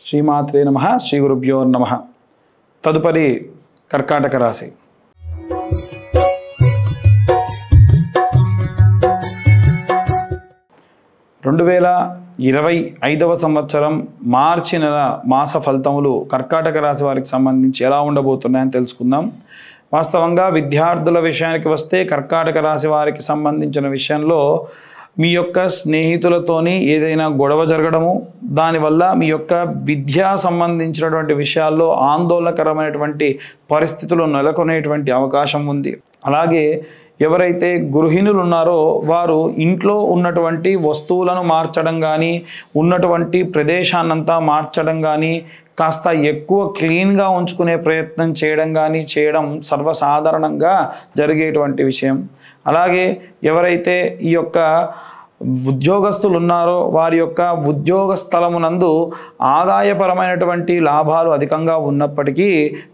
శ్రీమాత్రే నమః. శ్రీ గురుభ్యో నమః. తదుపరి కర్కాటక రాశి. రెండు 2025వ సంవత్సరం మార్చి నెల మాస ఫలితములు కర్కాటక రాశి వారికి సంబంధించి ఎలా ఉండబోతున్నాయని తెలుసుకుందాం. వాస్తవంగా విద్యార్థుల విషయానికి వస్తే కర్కాటక రాశి వారికి సంబంధించిన విషయంలో మీ యొక్క స్నేహితులతోని ఏదైనా గొడవ జరగడము, దానివల్ల మీ యొక్క విద్యా సంబంధించినటువంటి విషయాల్లో ఆందోళనకరమైనటువంటి పరిస్థితులు నెలకొనేటువంటి అవకాశం ఉంది. అలాగే ఎవరైతే గృహిణులు ఉన్నారో వారు ఇంట్లో ఉన్నటువంటి వస్తువులను మార్చడం కానీ, ఉన్నటువంటి ప్రదేశాన్నంతా మార్చడం కానీ, కాస్త ఎక్కువ క్లీన్గా ఉంచుకునే ప్రయత్నం చేయడం సర్వసాధారణంగా జరిగేటువంటి విషయం. అలాగే ఎవరైతే ఈ యొక్క ఉద్యోగస్తులు ఉన్నారో వారి యొక్క ఉద్యోగ స్థలమునందు ఆదాయపరమైనటువంటి లాభాలు అధికంగా ఉన్నప్పటికీ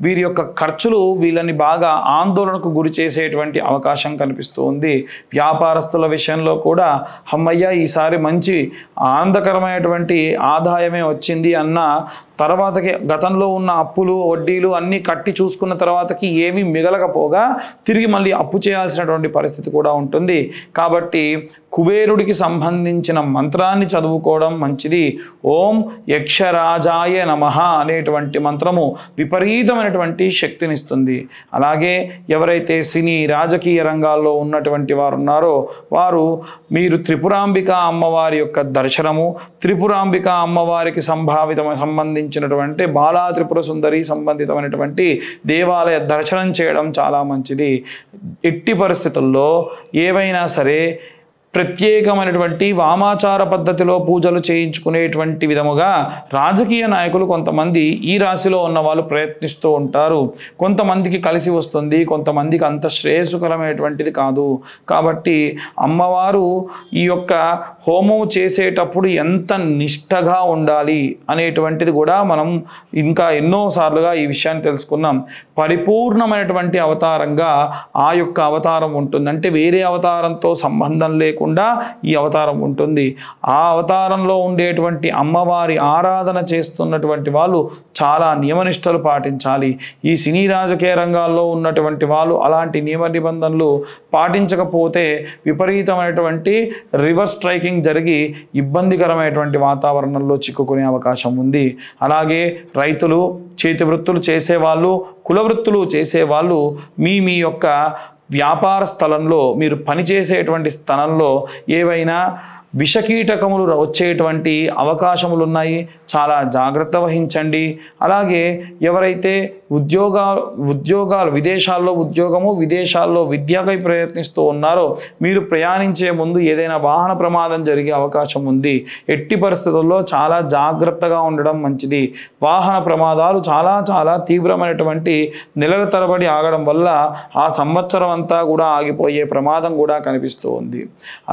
వీరి యొక్క ఖర్చులు వీళ్ళని బాగా ఆందోళనకు గురి చేసేటువంటి అవకాశం కనిపిస్తూ ఉంది. వ్యాపారస్తుల విషయంలో కూడా అమ్మయ్య ఈసారి మంచి ఆనందకరమైనటువంటి ఆదాయమే వచ్చింది అన్న తర్వాతకి గతంలో ఉన్న అప్పులు వడ్డీలు అన్నీ కట్టి చూసుకున్న తర్వాతకి ఏమీ మిగలకపోగా తిరిగి మళ్ళీ అప్పు చేయాల్సినటువంటి పరిస్థితి కూడా ఉంటుంది. కాబట్టి కుబేరుడికి సంబంధించిన మంత్రాన్ని చదువుకోవడం మంచిది. ఓం యక్షరాజాయ నమః అనేటువంటి మంత్రము విపరీతమైనటువంటి శక్తినిస్తుంది. అలాగే ఎవరైతే సినీ రాజకీయ రంగాల్లో ఉన్నటువంటి వారు ఉన్నారో వారు మీరు త్రిపురాంబిక అమ్మవారి యొక్క దర్శనము, త్రిపురాంబిక అమ్మవారికి సంబంధించినటువంటి బాలా త్రిపుర సుందరి సంబంధితమైనటువంటి దేవాలయ దర్శనం చేయడం చాలా మంచిది. ఎట్టి పరిస్థితుల్లో ఏవైనా సరే ప్రత్యేకమైనటువంటి వామాచార పద్ధతిలో పూజలు చేయించుకునేటువంటి విధముగా రాజకీయ నాయకులు కొంతమంది ఈ రాశిలో ఉన్న వాళ్ళు ప్రయత్నిస్తూ ఉంటారు. కొంతమందికి కలిసి వస్తుంది, కొంతమందికి అంత శ్రేయస్కరమైనటువంటిది కాదు. కాబట్టి అమ్మవారు ఈ యొక్క హోమం చేసేటప్పుడు ఎంత నిష్ఠగా ఉండాలి అనేటువంటిది కూడా మనం ఇంకా ఎన్నోసార్లుగా ఈ విషయాన్ని తెలుసుకున్నాం. పరిపూర్ణమైనటువంటి అవతారంగా ఆ యొక్క అవతారం ఉంటుంది. అంటే వేరే అవతారంతో సంబంధం లేకుండా ఈ అవతారం ఉంటుంది. ఆ అవతారంలో ఉండేటువంటి అమ్మవారి ఆరాధన చేస్తున్నటువంటి వాళ్ళు చాలా నియమనిష్టలు పాటించాలి. ఈ సినీ రాజకీయ రంగాల్లో ఉన్నటువంటి వాళ్ళు అలాంటి నియమ నిబంధనలు పాటించకపోతే విపరీతమైనటువంటి రివర్స్ స్ట్రైకింగ్ జరిగి ఇబ్బందికరమైనటువంటి వాతావరణంలో చిక్కుకునే అవకాశం ఉంది. అలాగే రైతులు, చేతి వృత్తులు చేసేవాళ్ళు, కుల వృత్తులు చేసేవాళ్ళు మీ యొక్క వ్యాపార స్థలంలో మీరు పనిచేసేటువంటి స్థలంలో ఏవైనా విషకీటకములు వచ్చేటువంటి అవకాశములు ఉన్నాయి. చాలా జాగ్రత్త వహించండి. అలాగే ఎవరైతే ఉద్యోగాలు విదేశాల్లో ఉద్యోగము, విదేశాల్లో విద్యకై ప్రయత్నిస్తూ ఉన్నారో మీరు ప్రయాణించే ముందు ఏదైనా వాహన ప్రమాదం జరిగే అవకాశం ఉంది. ఎట్టి పరిస్థితుల్లో చాలా జాగ్రత్తగా ఉండడం మంచిది. వాహన ప్రమాదాలు చాలా తీవ్రమైనటువంటి నెలల తరబడి ఆగడం వల్ల ఆ సంవత్సరం అంతా కూడా ఆగిపోయే ప్రమాదం కూడా కనిపిస్తూ ఉంది.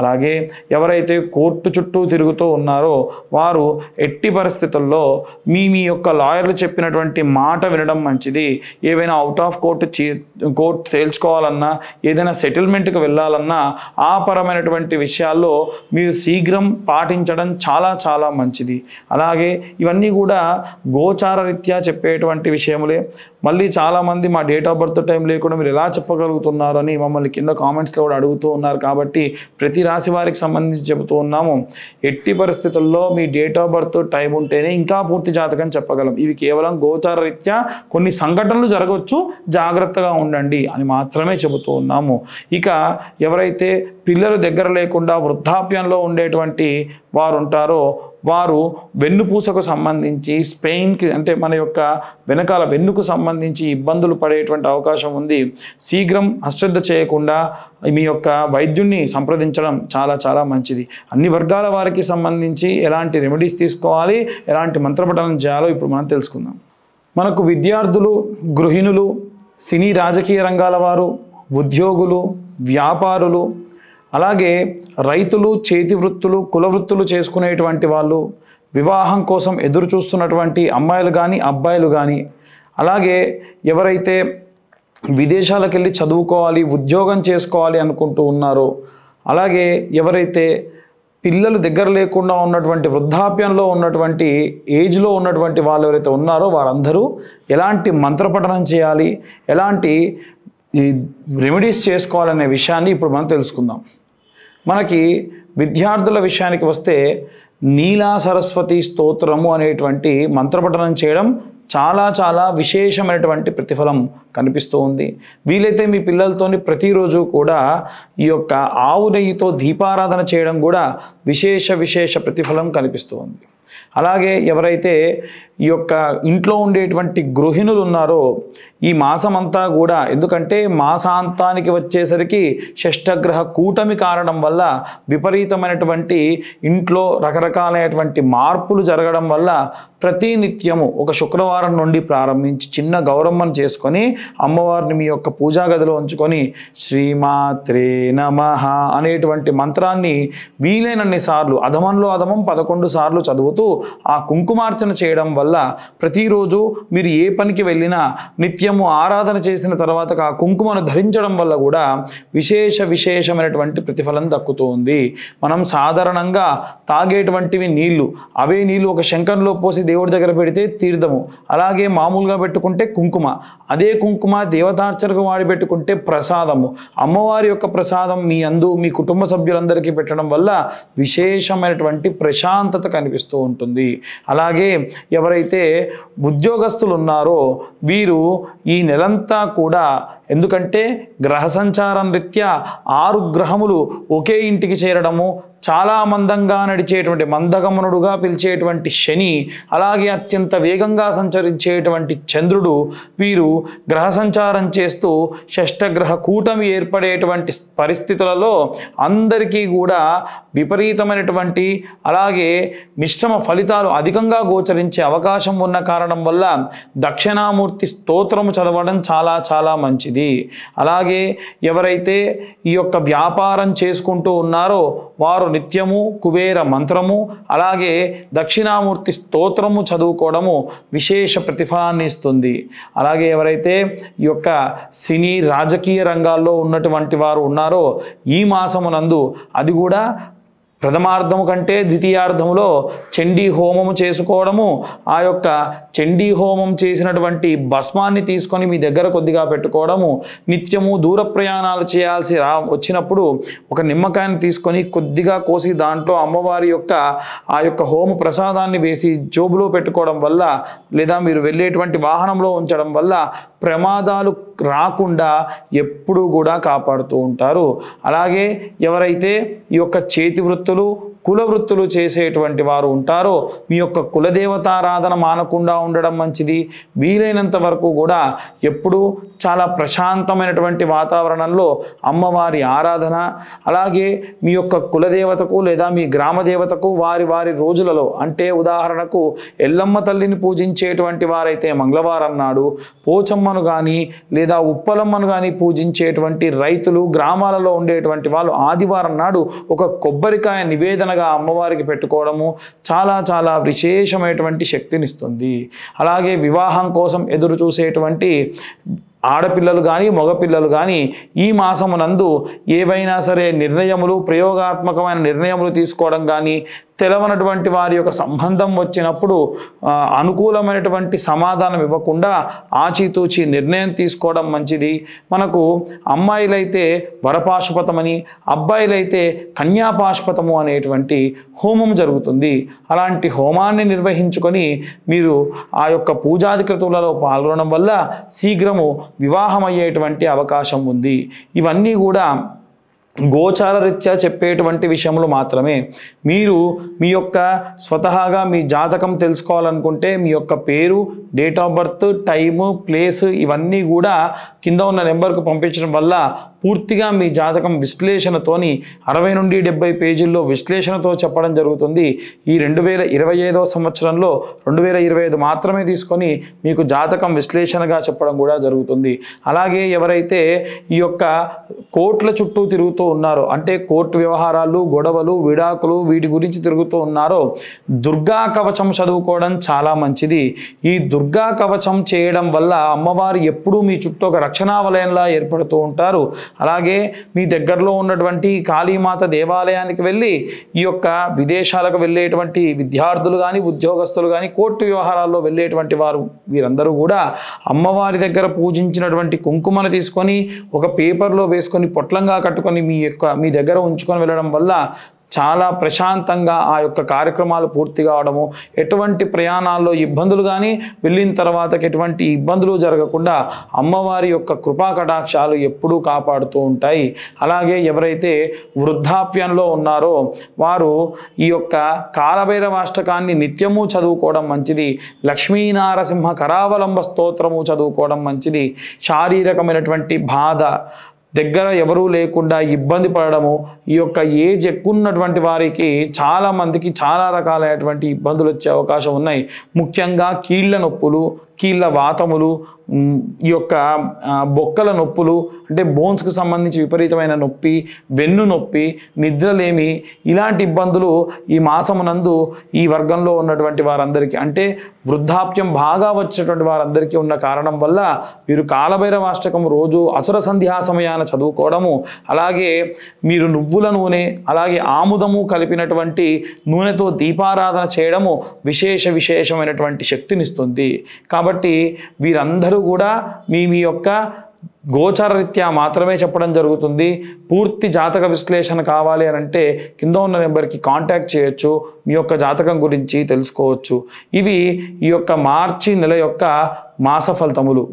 అలాగే ఎవరైతే కోర్టు చుట్టూ తిరుగుతూ ఉన్నారో వారు ఎట్టి పరిస్థితుల్లో మీ యొక్క లాయర్లు చెప్పినటువంటి మాట వినడం మంచిది. ఏవైనా అవుట్ ఆఫ్ కోర్టు తేల్చుకోవాలన్నా, ఏదైనా సెటిల్మెంట్కి వెళ్ళాలన్నా ఆ పరమైనటువంటి విషయాల్లో మీరు శీఘ్రం పాటించడం చాలా మంచిది. అలాగే ఇవన్నీ కూడా గోచార రీత్యా చెప్పేటువంటి విషయములే. మళ్ళీ చాలామంది మా డేట్ ఆఫ్ బర్త్ టైం లేకుండా మీరు ఎలా చెప్పగలుగుతున్నారు అని మమ్మల్ని కింద కామెంట్స్లో కూడా అడుగుతూ ఉన్నారు. కాబట్టి ప్రతి రాశి వారికి సంబంధించి చెబుతూ ఉన్నాము. ఎట్టి పరిస్థితుల్లో మీ డేట్ ఆఫ్ బర్త్ టైం ఉంటేనే ఇంకా పూర్తి జాతకం చెప్పగలం. ఇవి కేవలం గోచార రీత్యా కొన్ని సంఘటనలు జరగవచ్చు, జాగ్రత్తగా ఉండండి అని మాత్రమే చెబుతూ ఉన్నాము. ఇక ఎవరైతే పిల్లలు దగ్గర లేకుండా వృద్ధాప్యంలో ఉండేటువంటి వారు ఉంటారో వారు వెన్నుపూసకు సంబంధించి స్పెయిన్కి అంటే మన యొక్క వెనకాల వెన్నుకు సంబంధించి ఇబ్బందులు పడేటువంటి అవకాశం ఉంది. శీఘ్రం అశ్రద్ధ చేయకుండా మీ యొక్క వైద్యుడిని సంప్రదించడం చాలా మంచిది. అన్ని వర్గాల వారికి సంబంధించి ఎలాంటి రెమెడీస్ తీసుకోవాలి, ఎలాంటి మంత్రపఠనం చేయాలో ఇప్పుడు మనం తెలుసుకుందాం. మనకు విద్యార్థులు, గృహిణులు, సినీ రాజకీయ రంగాల వారు, ఉద్యోగులు, వ్యాపారులు, అలాగే రైతులు, చేతి వృత్తులు, కుల వృత్తులు చేసుకునేటువంటి వాళ్ళు, వివాహం కోసం ఎదురు చూస్తున్నటువంటి అమ్మాయిలు కానీ అబ్బాయిలు కానీ, అలాగే ఎవరైతే విదేశాలకు వెళ్ళి చదువుకోవాలి, ఉద్యోగం చేసుకోవాలి అనుకుంటూ ఉన్నారో, అలాగే ఎవరైతే పిల్లలు దగ్గర లేకుండా ఉన్నటువంటి వృద్ధాప్యంలో ఉన్నటువంటి ఏజ్లో ఉన్నటువంటి వాళ్ళు ఎవరైతే ఉన్నారో వారందరూ ఎలాంటి మంత్రపఠనం చేయాలి, ఎలాంటి రెమెడీస్ చేసుకోవాలనే విషయాన్ని ఇప్పుడు మనం తెలుసుకుందాం. మనకి విద్యార్థుల విషయానికి వస్తే నీలా సరస్వతి స్తోత్రము అనేటువంటి మంత్రపఠనం చేయడం చాలా విశేషమైనటువంటి ప్రతిఫలం కనిపిస్తూ ఉంది. వీలైతే మీ పిల్లలతోని ప్రతిరోజు కూడా ఈ యొక్క ఆవు నెయ్యితో దీపారాధన చేయడం కూడా విశేష ప్రతిఫలం కనిపిస్తూ ఉంది. అలాగే ఎవరైతే ఈ యొక్క ఇంట్లో ఉండేటువంటి గృహిణులు ఉన్నారో ఈ మాసమంతా కూడా, ఎందుకంటే మాసాంతానికి వచ్చేసరికి షష్ఠగ్రహ కూటమి కారణం వల్ల విపరీతమైనటువంటి ఇంట్లో రకరకాలైనటువంటి మార్పులు జరగడం వల్ల ప్రతి నిత్యము ఒక శుక్రవారం నుండి ప్రారంభించి చిన్న గౌరమ్మను చేసుకొని అమ్మవారిని మీ యొక్క పూజా గదిలో ఉంచుకొని శ్రీమాత్రే నమః అనేటువంటి మంత్రాన్ని వీలైనన్ని సార్లు, అధమంలో అధమం 11 సార్లు చదువుతూ ఆ కుంకుమార్చన చేయడం వల్ల ప్రతిరోజు మీరు ఏ పనికి వెళ్ళినా నిత్యము ఆరాధన చేసిన తర్వాత ఆ కుంకుమను ధరించడం వల్ల కూడా విశేషమైనటువంటి ప్రతిఫలం దక్కుతూ ఉంది. మనం సాధారణంగా తాగేటువంటివి నీళ్లు, అవే నీళ్లు ఒక శంఖంలో పోసి దేవుడి దగ్గర పెడితే తీర్థము, అలాగే మామూలుగా పెట్టుకుంటే కుంకుమ, అదే కుంకుమ దేవతార్చనకు వాడి పెట్టుకుంటే ప్రసాదము. అమ్మవారి యొక్క ప్రసాదం మీ అందు మీ కుటుంబ సభ్యులందరికీ పెట్టడం వల్ల విశేషమైనటువంటి ప్రశాంతత కనిపిస్తూ ఉంటుంది. అలాగే ఎవరైతే ఉద్యోగస్తులు ఉన్నారో వీరు ఈ నెలంతా కూడా, ఎందుకంటే గ్రహ సంచారం రీత్యా 6 గ్రహములు ఒకే ఇంటికి చేరడము, చాలా మందంగా నడిచేటువంటి మందగమనుడుగా పిలిచేటువంటి శని, అలాగే అత్యంత వేగంగా సంచరించేటువంటి చంద్రుడు, వీరు గ్రహ సంచారం చేస్తూ షష్ఠగ్రహ కూటమి ఏర్పడేటువంటి పరిస్థితులలో అందరికీ కూడా విపరీతమైనటువంటి అలాగే మిశ్రమ ఫలితాలు అధికంగా గోచరించే అవకాశం ఉన్న కారణం వల్ల దక్షిణామూర్తి స్తోత్రము చదవడం చాలా మంచిది. అలాగే ఎవరైతే ఈ యొక్క వ్యాపారం చేసుకుంటూ ఉన్నారో వారు నిత్యము కుబేర మంత్రము అలాగే దక్షిణామూర్తి స్తోత్రము చదువుకోవడము విశేష ప్రతిఫలాన్ని ఇస్తుంది. అలాగే ఎవరైతే ఈ యొక్క సినీ రాజకీయ రంగాల్లో ఉన్నటువంటి వారు ఉన్నారో ఈ మాసమునందు, అది కూడా ప్రథమార్థము కంటే ద్వితీయార్థములో చండీ హోమము చేసుకోవడము, ఆ యొక్క చండీ హోమం చేసినటువంటి భస్మాన్ని తీసుకొని మీ దగ్గర కొద్దిగా పెట్టుకోవడము, నిత్యము దూర ప్రయాణాలు చేయాల్సి వచ్చినప్పుడు ఒక నిమ్మకాయను తీసుకొని కొద్దిగా కోసి దాంట్లో అమ్మవారి యొక్క ఆ యొక్క హోమ ప్రసాదాన్ని వేసి జోబులో పెట్టుకోవడం వల్ల, లేదా మీరు వెళ్ళేటువంటి వాహనంలో ఉంచడం వల్ల ప్రమాదాలు రాకుండా ఎప్పుడూ కూడా కాపాడుతూ ఉంటారు. అలాగే ఎవరైతే ఈ యొక్క చేతి వృత్తులు కుల వృత్తులు చేసేటువంటి వారు ఉంటారో మీ యొక్క కులదేవతారాధన మానకుండా ఉండడం మంచిది. వీలైనంత వరకు కూడా ఎప్పుడూ చాలా ప్రశాంతమైనటువంటి వాతావరణంలో అమ్మవారి ఆరాధన, అలాగే మీ యొక్క కులదేవతకు లేదా మీ గ్రామ దేవతకు వారి రోజులలో, అంటే ఉదాహరణకు ఎల్లమ్మ తల్లిని పూజించేటువంటి వారైతే మంగళవారం నాడు, పోచమ్మను కానీ లేదా ఉప్పలమ్మను కానీ పూజించేటువంటి రైతులు గ్రామాలలో ఉండేటువంటి వాళ్ళు ఆదివారం నాడు ఒక కొబ్బరికాయ నివేదన అమ్మవారికి పెట్టుకోవడము చాలా విశేషమైనటువంటి శక్తినిస్తుంది. అలాగే వివాహం కోసం ఎదురు చూసేటువంటి ఆడపిల్లలు కానీ మగపిల్లలు కానీ ఈ మాసమునందు ఏవైనా సరే నిర్ణయములు, ప్రయోగాత్మకమైన నిర్ణయములు తీసుకోవడం కానీ, తెలవనటువంటి వారి యొక్క సంబంధం వచ్చినప్పుడు అనుకూలమైనటువంటి సమాధానం ఇవ్వకుండా ఆచితూచి నిర్ణయం తీసుకోవడం మంచిది. మనకు అమ్మాయిలైతే వరపాశుపతమని, అబ్బాయిలైతే కన్యాపాశుపతము అనేటువంటి హోమం జరుగుతుంది. అలాంటి హోమాన్ని నిర్వహించుకొని మీరు ఆ యొక్క పూజాధికృతులలో పాల్గొనడం వల్ల శీఘ్రము వివాహం అయ్యేటువంటి అవకాశం ఉంది. ఇవన్నీ కూడా గోచార రీత్యా చెప్పేటువంటి విషయములు మాత్రమే. మీరు మీ యొక్క స్వతహాగా మీ జాతకం తెలుసుకోవాలనుకుంటే మీ యొక్క పేరు, date of birth, time, place ఇవన్నీ కూడా కింద ఉన్న నెంబర్కు పంపించడం వల్ల పూర్తిగా మీ జాతకం విశ్లేషణతోని 60 నుండి 70 పేజీల్లో విశ్లేషణతో చెప్పడం జరుగుతుంది. ఈ 2025వ సంవత్సరంలో 2025 మాత్రమే తీసుకొని మీకు జాతకం విశ్లేషణగా చెప్పడం కూడా జరుగుతుంది. అలాగే ఎవరైతే ఈ యొక్క కోర్టుల చుట్టూ తిరుగుతూ ఉన్నారో, అంటే కోర్టు వ్యవహారాలు, గొడవలు, విడాకులు వీటి గురించి తిరుగుతూ ఉన్నారో, దుర్గా కవచం చదువుకోవడం చాలా మంచిది. ఈ దుర్గా కవచం చేయడం వల్ల అమ్మవారు ఎప్పుడూ మీ చుట్టూ ఒక రక్షణా వలయంలా ఏర్పడుతూ ఉంటారు. అలాగే మీ దగ్గరలో ఉన్నటువంటి కాళీమాత దేవాలయానికి వెళ్ళి ఈ యొక్క విదేశాలకు వెళ్ళేటువంటి విద్యార్థులు కానీ ఉద్యోగస్తులు కానీ కోర్టు వ్యవహారాల్లో వెళ్ళేటువంటి వారు వీరందరూ కూడా అమ్మవారి దగ్గర పూజించినటువంటి కుంకుమను తీసుకొని ఒక పేపర్లో వేసుకొని పొట్లంగా కట్టుకొని మీ దగ్గర ఉంచుకొని వెళ్ళడం వల్ల చాలా ప్రశాంతంగా ఆ యొక్క కార్యక్రమాలు పూర్తి కావడము, ఎటువంటి ప్రయాణాల్లో ఇబ్బందులు కానీ వెళ్ళిన తర్వాత ఎటువంటి ఇబ్బందులు జరగకుండా అమ్మవారి యొక్క కృపా కటాక్షాలు ఎప్పుడూ కాపాడుతూ ఉంటాయి. అలాగే ఎవరైతే వృద్ధాప్యంలో ఉన్నారో వారు ఈ యొక్క కాలభైరవాష్టకాన్ని నిత్యము చదువుకోవడం మంచిది. లక్ష్మీనారసింహ కరావలంబ స్తోత్రము చదువుకోవడం మంచిది. శారీరకమైనటువంటి బాధ దగ్గర ఎవరూ లేకుండా ఇబ్బంది పడడము, ఈ యొక్క ఏజ్ ఎక్కువ ఉన్నటువంటి వారికి చాలామందికి చాలా రకాలైనటువంటి ఇబ్బందులు వచ్చే అవకాశం ఉన్నాయి. ముఖ్యంగా కీళ్ళ నొప్పులు, కీళ్ళ వాతములు, ఈ యొక్క బొక్కల నొప్పులు అంటే బోన్స్కి సంబంధించి విపరీతమైన నొప్పి, వెన్ను నొప్పి, నిద్రలేమి, ఇలాంటి ఇబ్బందులు ఈ మాసమునందు ఈ వర్గంలో ఉన్నటువంటి వారందరికీ అంటే వృద్ధాప్యం బాగా వచ్చేటువంటి వారందరికీ ఉన్న కారణం వల్ల వీరు కాలభైరవాష్టకం రోజు అసుర సంధ్యా సమయాన చదువుకోవడము, అలాగే మీరు నువ్వుల నూనె అలాగే ఆముదము కలిపినటువంటి నూనెతో దీపారాధన చేయడము విశేషమైనటువంటి శక్తినిస్తుంది. కాబట్టి వీరందరూ కూడా మీ యొక్క గోచరరీత్యా మాత్రమే చెప్పడం జరుగుతుంది. పూర్తి జాతక విశ్లేషణ కావాలి అని అంటే కింద ఉన్న నెంబర్కి కాంటాక్ట్ చేయొచ్చు, మీ యొక్క జాతకం గురించి తెలుసుకోవచ్చు. ఇవి ఈ యొక్క మార్చి నెల యొక్క మాస ఫలితములు.